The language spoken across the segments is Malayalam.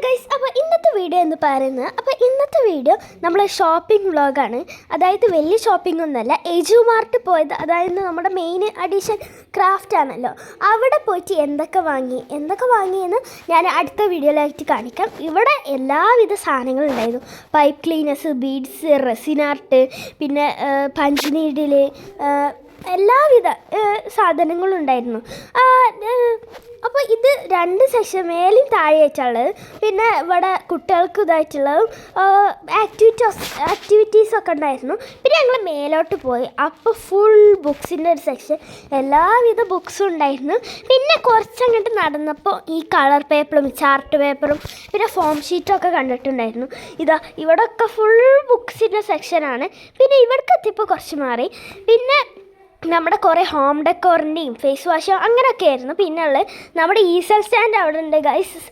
ഗൈസ്, അപ്പോൾ ഇന്നത്തെ വീഡിയോ എന്ന് പറയുന്നത് ഇന്നത്തെ വീഡിയോ നമ്മൾ ഷോപ്പിംഗ് വ്ളോഗാണ്. അതായത് വലിയ ഷോപ്പിംഗ് ഒന്നുമല്ല, എജു മാർട്ട് പോയത്. അതായത് നമ്മുടെ മെയിൻ അഡീഷൻ ക്രാഫ്റ്റ് ആണല്ലോ, അവിടെ പോയിട്ട് എന്തൊക്കെ വാങ്ങിയെന്ന് ഞാൻ അടുത്ത വീഡിയോയിലായിട്ട് കാണിക്കാം. ഇവിടെ എല്ലാവിധ സാധനങ്ങളും ഉണ്ടായിരുന്നു. Pipe cleaners, beads, resin art, പിന്നെ പഞ്ച് നീഡിൽ, എല്ലാവിധ സാധനങ്ങളും ഉണ്ടായിരുന്നു. അപ്പോൾ ഇത് രണ്ട് സെക്ഷൻ മേലും താഴെയായിട്ടുള്ളത്. പിന്നെ ഇവിടെ കുട്ടികൾക്ക് ഇതായിട്ടുള്ളതും ആക്ടിവിറ്റീസൊക്കെ ഉണ്ടായിരുന്നു. പിന്നെ ഞങ്ങൾ മേലോട്ട് പോയി, അപ്പോൾ ഫുൾ ബുക്സിൻ്റെ ഒരു സെക്ഷൻ, എല്ലാവിധ ബുക്സും ഉണ്ടായിരുന്നു. പിന്നെ കുറച്ചങ്ങോട്ട് നടന്നപ്പോൾ ഈ കളർ പേപ്പറും ചാർട്ട് പേപ്പറും പിന്നെ ഫോം ഷീറ്റും ഒക്കെ കണ്ടിട്ടുണ്ടായിരുന്നു. ഇവിടെയൊക്കെ ഫുൾ ബുക്സിൻ്റെ സെക്ഷനാണ്. പിന്നെ ഇവിടേക്ക് എത്തിയപ്പോൾ കുറച്ച് മാറി. പിന്നെ നമ്മുടെ കുറേ ഹോം ഡെക്കോറിൻ്റെയും ഫേസ് വാഷും അങ്ങനെയൊക്കെ ആയിരുന്നു. പിന്നെ ഉള്ളത് നമ്മുടെ ഈസൽ സ്റ്റാൻഡ് അവിടെ ഉണ്ട് ഗൈസ്.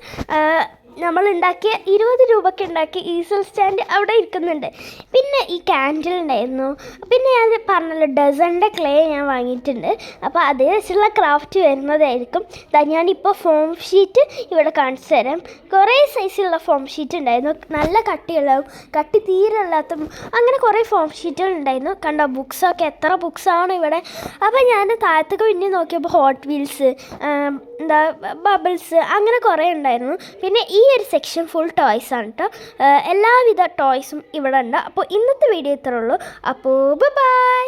നമ്മൾ ഉണ്ടാക്കിയ 20 രൂപയ്ക്ക് ഉണ്ടാക്കിയ ഈസൽ സ്റ്റാൻഡ് അവിടെ ഇരിക്കുന്നുണ്ട്. പിന്നെ ഈ ക്യാൻഡിൽ ഉണ്ടായിരുന്നു. പിന്നെ ഞാൻ പറഞ്ഞല്ലോ, ഡസൻ്റെ ക്ലേ ഞാൻ വാങ്ങിയിട്ടുണ്ട്. അപ്പോൾ അതേ വെച്ചുള്ള ക്രാഫ്റ്റ് വരുന്നതായിരിക്കും. ഞാനിപ്പോൾ ഫോം ഷീറ്റ് ഇവിടെ കാണിച്ചു തരാം. കുറേ സൈസിലുള്ള ഫോം ഷീറ്റ് ഉണ്ടായിരുന്നു. നല്ല കട്ടിയുള്ളതും കട്ടി തീരെ അല്ലാത്തതും അങ്ങനെ കുറേ ഫോം ഷീറ്റുകൾ ഉണ്ടായിരുന്നു. കണ്ടോ, ബുക്സൊക്കെ എത്ര ബുക്സാണ് ഇവിടെ. അപ്പോൾ ഞാൻ താഴത്തേക്ക് പിന്നെ നോക്കിയപ്പോൾ ഹോട്ട് വീൽസ്, ബബിൾസ് അങ്ങനെ കുറേ ഉണ്ടായിരുന്നു. പിന്നെ ഈ ഒരു സെക്ഷൻ ഫുൾ ടോയ്സ് ആണ് കേട്ടോ. എല്ലാവിധ ടോയ്സും ഇവിടെ ഉണ്ട്. അപ്പോൾ ഇന്നത്തെ വീഡിയോ ഇത്രേ ഉള്ളൂ. അപ്പോൾ ബൈ.